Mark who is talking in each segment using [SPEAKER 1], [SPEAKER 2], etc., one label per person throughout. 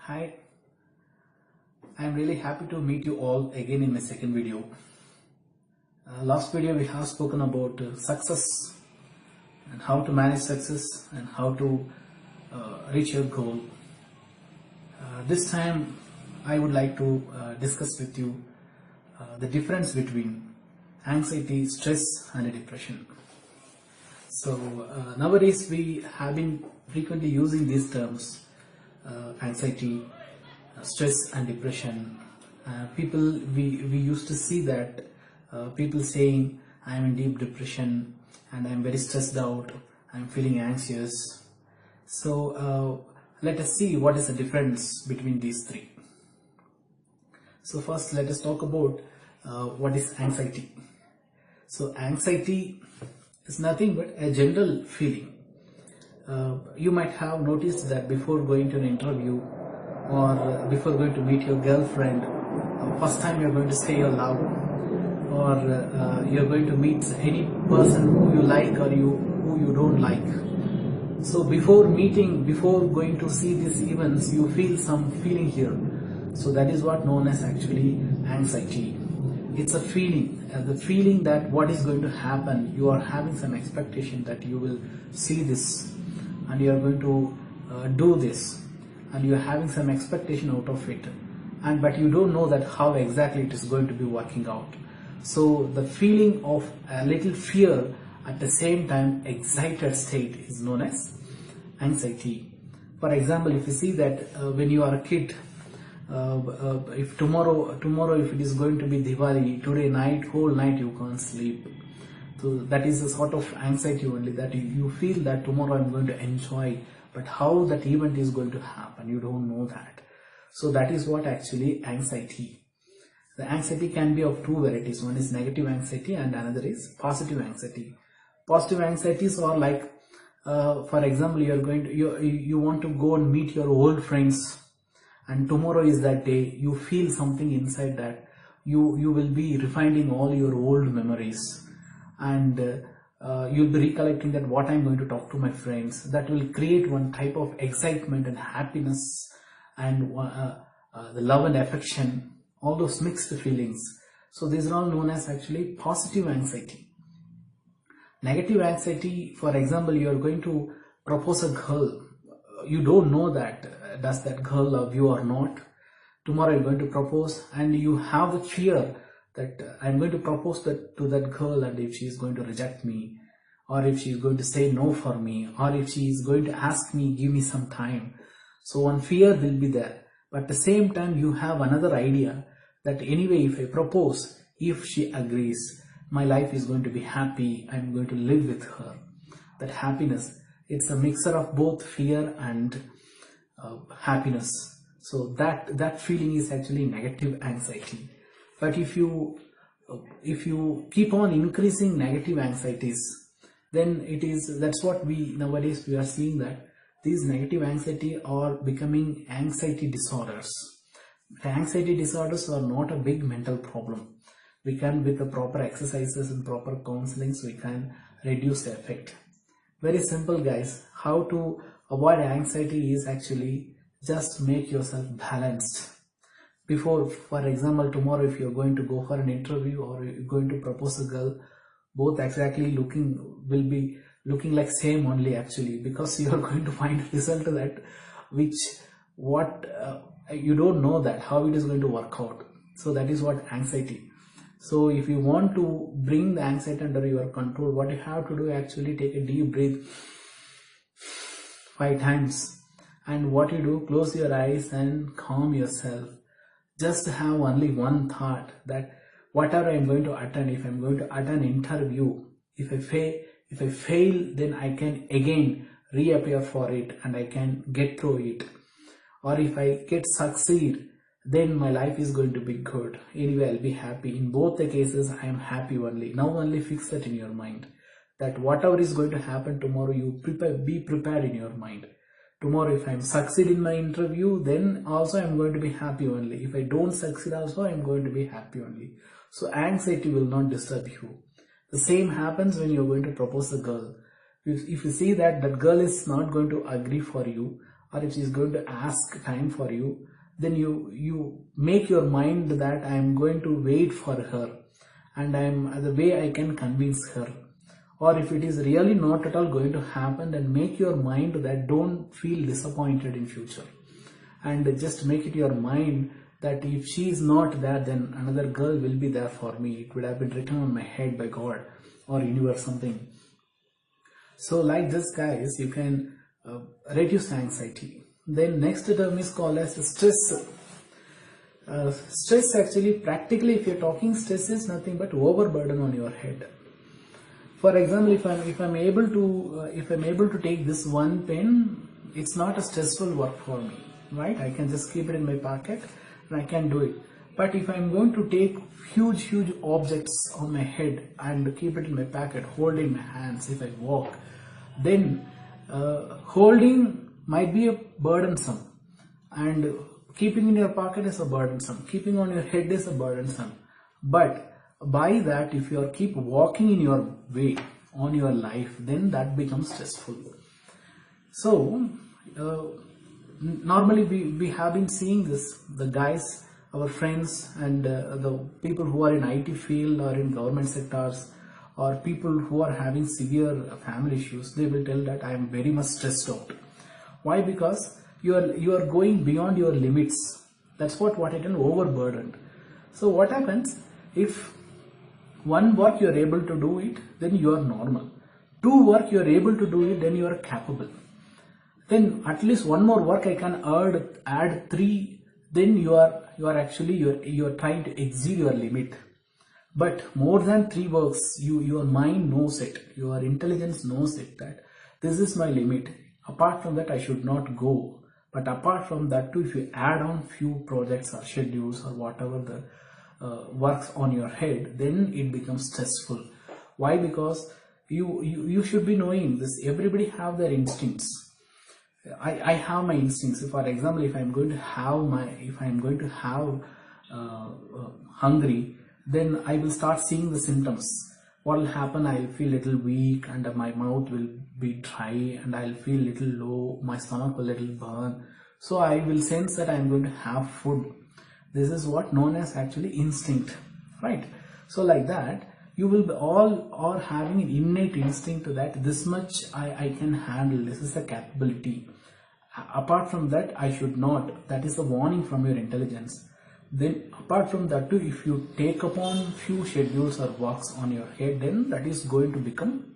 [SPEAKER 1] Hi, I am really happy to meet you all again in my second video. Last video we have spoken about success and how to manage success and how to reach your goal. This time I would like to discuss with you the difference between anxiety, stress and depression. So nowadays we have been frequently using these terms, anxiety, stress and depression. We used to see that people saying I am in deep depression and I am very stressed out, I am feeling anxious. So let us see what is the difference between these three. So first let us talk about what is anxiety. So anxiety is nothing but a general feeling. You might have noticed that before going to an interview or before going to meet your girlfriend, first time you're going to say your love, or you're going to meet any person who you like or who you don't like. So before going to see these events, you feel some feeling here. So that is what known as actually anxiety. It's a feeling, the feeling that what is going to happen. You are having some expectation that you will see this and you are going to do this, and you are having some expectation out of it, but you don't know that how exactly it is going to be working out. So the feeling of a little fear at the same time excited state is known as anxiety. For example, if you see that when you are a kid, if tomorrow if it is going to be Diwali, today night, whole night you can't sleep. So that is a sort of anxiety only, that you feel that tomorrow I'm going to enjoy, but how that event is going to happen, you don't know that. So that is what actually anxiety. The anxiety can be of two varieties. One is negative anxiety and another is positive anxiety. Positive anxieties are like, for example, you want to go and meet your old friends, and tomorrow is that day. You feel something inside that you will be refinding all your old memories, and you'll be recollecting that what I'm going to talk to my friends. That will create one type of excitement and happiness and the love and affection, all those mixed feelings. So these are all known as actually positive anxiety. Negative anxiety, for example, you are going to propose a girl. You don't know that does that girl love you or not. Tomorrow you're going to propose and you have the fear that I'm going to propose to that girl, and if she is going to reject me, or if she is going to say no for me, or if she is going to ask me, give me some time. So one fear will be there, but at the same time you have another idea that anyway, if I propose, if she agrees, my life is going to be happy, I'm going to live with her. That happiness, it's a mixture of both fear and happiness. So that feeling is actually negative anxiety. But if you keep on increasing negative anxieties, then that's what nowadays we are seeing, that these negative anxiety are becoming anxiety disorders. The anxiety disorders are not a big mental problem. We can, with the proper exercises and proper counselings, we can reduce the effect. Very simple, guys. How to avoid anxiety is actually just make yourself balanced. Before, for example, tomorrow if you're going to go for an interview or you're going to propose a girl, both exactly will be looking like same only actually, because you are going to find a result that you don't know that how it is going to work out. So that is what anxiety. So if you want to bring the anxiety under your control, what you have to do, actually take a deep breath 5 times, and what you do, close your eyes and calm yourself. Just have only one thought, that whatever I'm going to attend, if I'm going to attend an interview, if I fail, then I can again reappear for it and I can get through it. Or if I succeed, then my life is going to be good. Anyway, I'll be happy. In both the cases, I am happy only. Now only fix that in your mind, that whatever is going to happen tomorrow, be prepared in your mind. Tomorrow, if I succeed in my interview, then also I'm going to be happy only. If I don't succeed also, I'm going to be happy only. So anxiety will not disturb you. The same happens when you're going to propose a girl. If you see that girl is not going to agree for you, or if she's going to ask time for you, then you make your mind that I am going to wait for her, and I'm the way I can convince her. Or if it is really not at all going to happen, then make your mind that don't feel disappointed in future, and just make it your mind that if she is not there, then another girl will be there for me. It would have been written on my head by God or universe, something. So like this, guys, you can reduce anxiety. Then next term is called as stress. Stress, actually, practically, if you're talking, stress is nothing but overburden on your head. For example, if I'm able to take this one pen, it's not a stressful work for me, right? I can just keep it in my pocket and I can do it. But if I'm going to take huge objects on my head and keep it in my pocket, hold in my hands if I walk, then holding might be a burdensome, and keeping in your pocket is a burdensome, keeping on your head is a burdensome. But by that, if you are keep walking in your way on your life, then that becomes stressful. So normally we have been seeing this, the guys, our friends, and the people who are in IT field or in government sectors, or people who are having severe family issues, they will tell that I am very much stressed out. Why? Because you are going beyond your limits. That's what I tell, overburdened. So what happens, if one work you are able to do it, then you are normal. Two work you are able to do it, then you are capable. Then at least one more work I can add three, then you are trying to exceed your limit. But more than three works, your mind knows it, your intelligence knows it, that this is my limit. Apart from that, I should not go. But apart from that too, if you add on few projects or schedules or whatever the works on your head, then it becomes stressful. Why? Because you should be knowing this. Everybody have their instincts. I have my instincts. For example, if I'm going to have hungry, then I will start seeing the symptoms. What will happen? I'll feel little weak, and my mouth will be dry, and I'll feel little low. My stomach will little burn. So I will sense that I'm going to have food. This is what known as actually instinct, right? So like that, you will be all are having an innate instinct that this much I can handle. This is the capability. Apart from that, I should not. That is a warning from your intelligence. Then apart from that too, if you take upon few schedules or works on your head, then that is going to become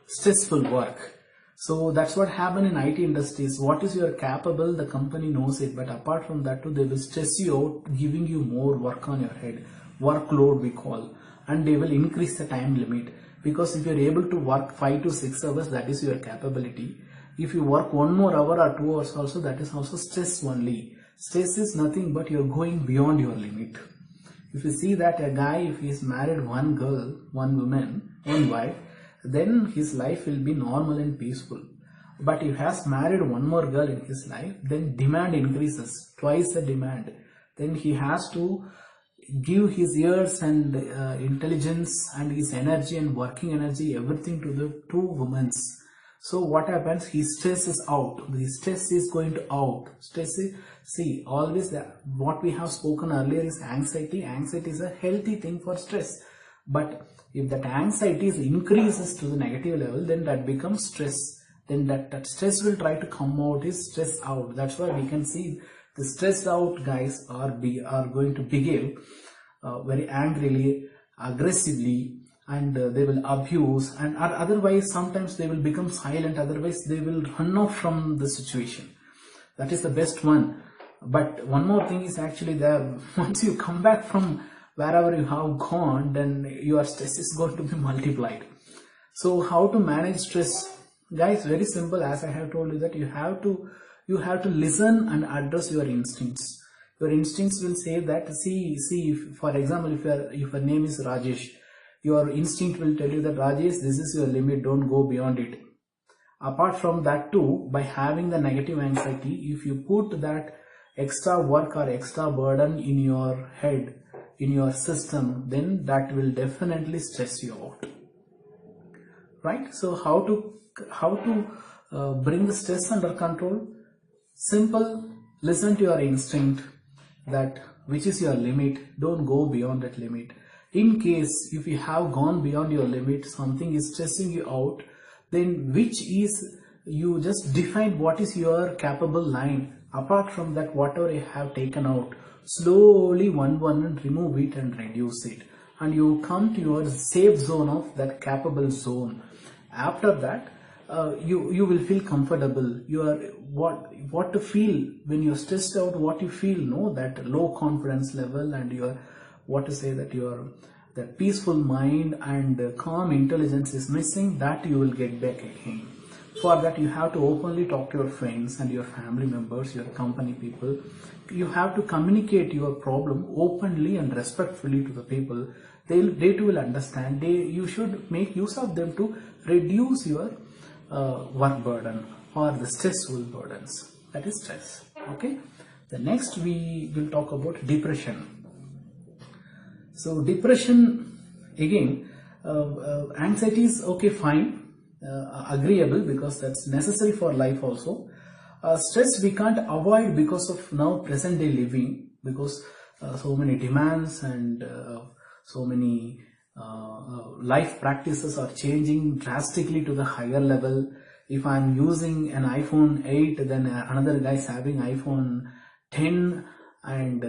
[SPEAKER 1] stressful work. So that's what happened in IT industries. What is your capable, the company knows it, but apart from that too, they will stress you out, giving you more work on your head, workload we call, and they will increase the time limit. Because if you're able to work 5 to 6 hours, that is your capability. If you work 1 more hour or 2 hours also, that is also stress only. Stress is nothing but you're going beyond your limit. If you see that a guy, if he is married one girl, one woman, one wife, then his life will be normal and peaceful. But if he has married one more girl in his life, then demand increases, twice the demand. Then he has to give his years and intelligence and his energy and working energy, everything to the two women. So what happens? His stress is out. The stress is going to out. Stress is, see, always what we have spoken earlier is anxiety. Anxiety is a healthy thing for stress. But if that anxiety increases to the negative level, then that becomes stress. Then that stress will try to come out, is stress out. That's why we can see the stressed out guys are going to behave very angrily, aggressively, and they will abuse, and otherwise sometimes they will become silent, otherwise they will run off from the situation. That is the best one. But one more thing is actually there. Once you come back from wherever you have gone, then your stress is going to be multiplied. So how to manage stress? Guys, very simple. As I have told you, that you have to listen and address your instincts. Your instincts will say that, see if, for example, if your name is Rajesh, your instinct will tell you that, Rajesh, this is your limit, don't go beyond it. Apart from that too, by having the negative anxiety, if you put that extra work or extra burden in your head, in your system, then that will definitely stress you out, right? So how to bring the stress under control? Simple, listen to your instinct, that which is your limit. Don't go beyond that limit. In case if you have gone beyond your limit, something is stressing you out, then which is, you just define what is your capable line. Apart from that, whatever you have taken out, slowly one and remove it and reduce it, and you come to your safe zone of that capable zone. After that, you will feel comfortable. You are what to feel when you're stressed out, what you feel, no, that low confidence level, and your what to say, that your that peaceful mind and calm intelligence is missing, that you will get back again. For that, you have to openly talk to your friends and your family members, your company people. You have to communicate your problem openly and respectfully to the people. They too will understand. You should make use of them to reduce your work burden or the stressful burdens. That is stress. Okay. The next we will talk about depression. So depression, again, anxiety is okay, fine. Agreeable, because that's necessary for life also. Stress we can't avoid because of now present day living, because so many demands and so many life practices are changing drastically to the higher level. If I'm using an iPhone 8, then another guy is having iPhone 10, and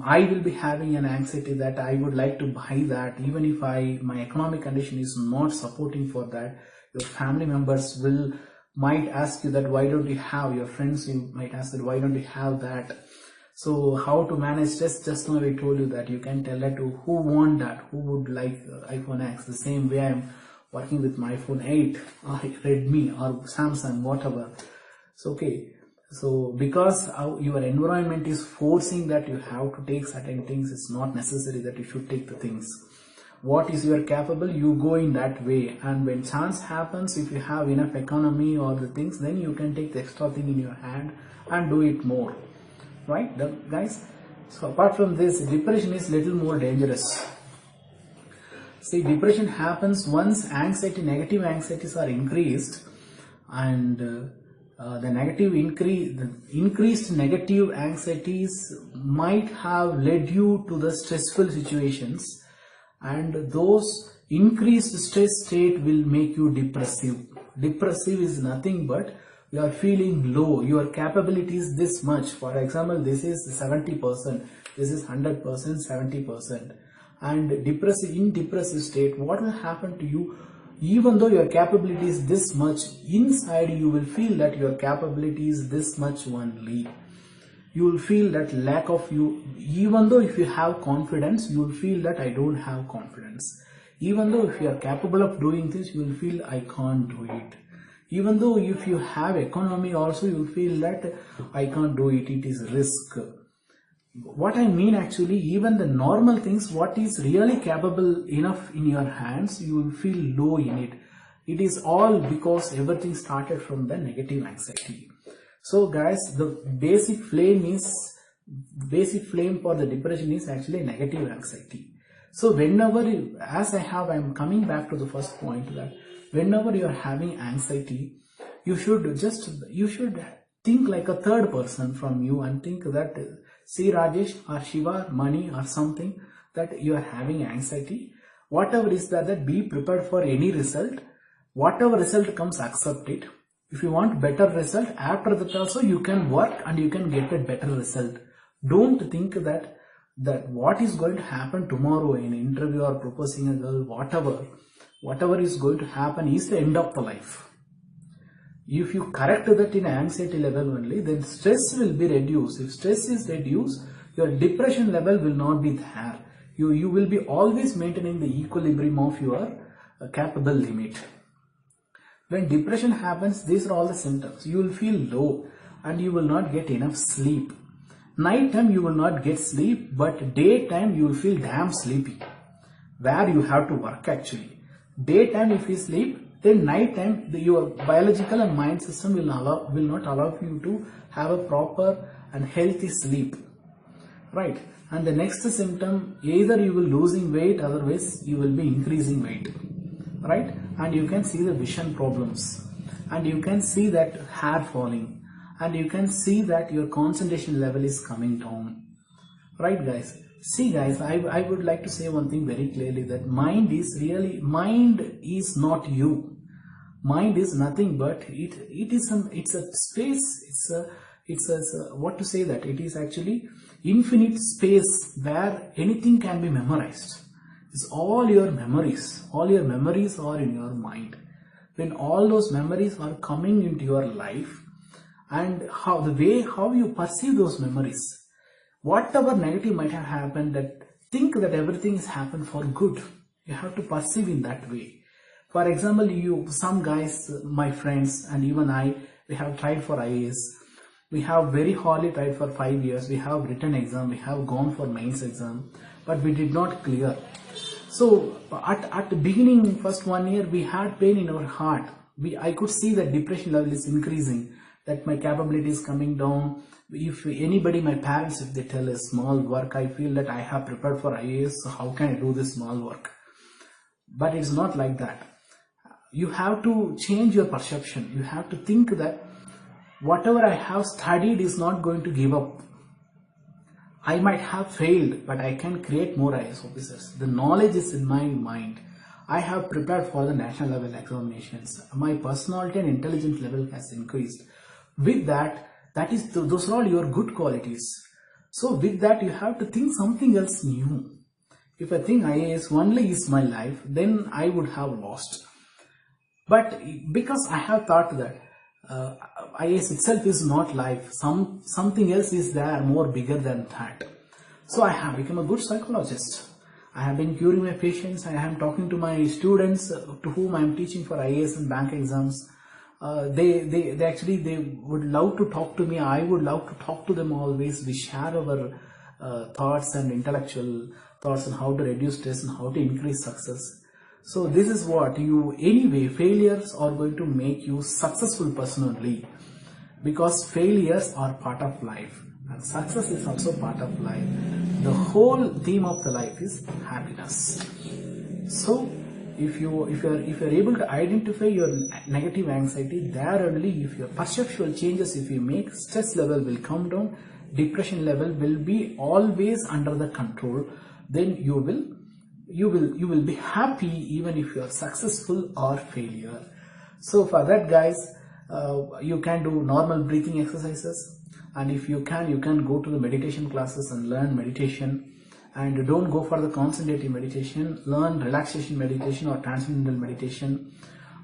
[SPEAKER 1] I will be having an anxiety that I would like to buy that, even if my economic condition is not supporting for that. Your family members might ask you that why don't you have, your friends you might ask that why don't you have that. So how to manage stress? Just now I told you that you can tell that to who want that, who would like iPhone X. The same way I'm working with my iPhone 8 or Redmi or Samsung, whatever. So okay, so because your environment is forcing that you have to take certain things, it's not necessary that you should take the things. What is you are capable, you go in that way, and when chance happens, if you have enough economy or the things, then you can take the extra thing in your hand and do it more, right guys? So apart from this, depression is little more dangerous. See, depression happens once negative anxieties are increased, and the increased negative anxieties might have led you to the stressful situations, and those increased stress state will make you depressive. Depressive is nothing but you are feeling low, your capability is this much. For example, this is 70%, this is 100%, 70%. And in depressive state, what will happen to you? Even though your capability is this much, inside you will feel that your capability is this much only. You will feel that lack of you. Even though if you have confidence, you will feel that I don't have confidence. Even though if you are capable of doing this, you will feel I can't do it. Even though if you have economy also, you will feel that I can't do it, it is risk. What I mean actually, even the normal things, what is really capable enough in your hands, you will feel low in it. It is all because everything started from the negative anxiety. So guys, the basic flame for the depression is actually negative anxiety. So whenever I'm coming back to the first point, that whenever you are having anxiety, you should think like a third person from you and think that, see Rajesh or Shiva, Mani or something, that you are having anxiety. Whatever is that be prepared for any result. Whatever result comes, accept it. If you want better result, after that also you can work and you can get a better result. Don't think that what is going to happen tomorrow in an interview or proposing a girl, whatever is going to happen is the end of the life. If you correct that in anxiety level only, then stress will be reduced. If stress is reduced, your depression level will not be there. You will be always maintaining the equilibrium of your capable limit. When depression happens, these are all the symptoms. You will feel low and you will not get enough sleep. Night time you will not get sleep, but daytime you will feel damn sleepy, where you have to work actually. Daytime if you sleep, then night time your biological and mind system will not allow you to have a proper and healthy sleep, right? And the next symptom, either you will losing weight, otherwise you will be increasing weight, right? And you can see the vision problems. and you can see that hair falling, and you can see that your concentration level is coming down. Right guys? See guys, I would like to say one thing very clearly, that mind is not you. Mind is nothing but it's a space, it's a what to say, that it is actually infinite space where anything can be memorized. It's all your memories are in your mind. When all those memories are coming into your life, and how you perceive those memories, whatever negative might have happened, that think that everything has happened for good, you have to perceive in that way. For example, some guys, my friends and even I, we have tried for IAS. We have very hardly tried for 5 years. We have written exam, we have gone for mains exam, but we did not clear. So at the beginning, first 1 year, we had pain in our heart. I could see that depression level is increasing, that my capability is coming down. If anybody, my parents, if they tell a small work, I feel that I have prepared for IAS, so how can I do this small work? But it's not like that. You have to change your perception. You have to think that whatever I have studied is not going to give up. I might have failed, but I can create more IAS officers. The knowledge is in my mind. I have prepared for the national level examinations. My personality and intelligence level has increased. With that, those are all your good qualities. So with that, you have to think something else new. If I think IAS only is my life, then I would have lost. But because I have thought that IAS itself is not life, something else is there more bigger than that. So I have become a good psychologist. I have been curing my patients. I am talking to my students to whom I am teaching for IAS and bank exams. They would love to talk to me. I would love to talk to them always. We share our thoughts and intellectual thoughts on how to reduce stress and how to increase success. So this is what anyway, failures are going to make you successful person only, because failures are part of life and success is also part of life. The whole theme of the life is happiness. So if you are able to identify your negative anxiety, there only, if your perceptual changes, if you make, stress level will come down, depression level will be always under the control. Then you will be happy even if you are successful or failure. So for that guys, you can do normal breathing exercises, and if you can go to the meditation classes and learn meditation. And don't go for the concentrative meditation, learn relaxation meditation or transcendental meditation.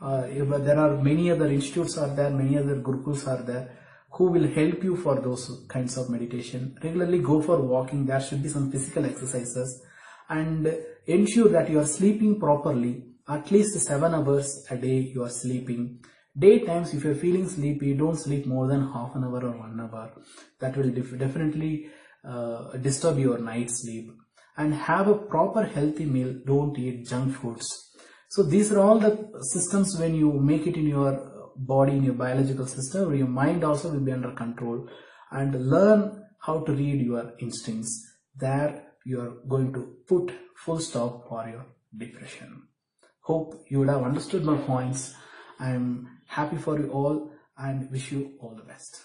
[SPEAKER 1] There are many other institutes are there, many other gurukuls are there who will help you for those kinds of meditation. Regularly go for walking. There should be some physical exercises, and ensure that you are sleeping properly. At least 7 hours a day you are sleeping. Daytimes, if you are feeling sleepy, don't sleep more than half an hour or 1 hour. That will definitely disturb your night sleep. And have a proper healthy meal. Don't eat junk foods. So these are all the systems. When you make it in your body, in your biological system, your mind also will be under control. And learn how to read your instincts. There you are going to put full stop for your depression. Hope you would have understood my points. I am happy for you all and wish you all the best.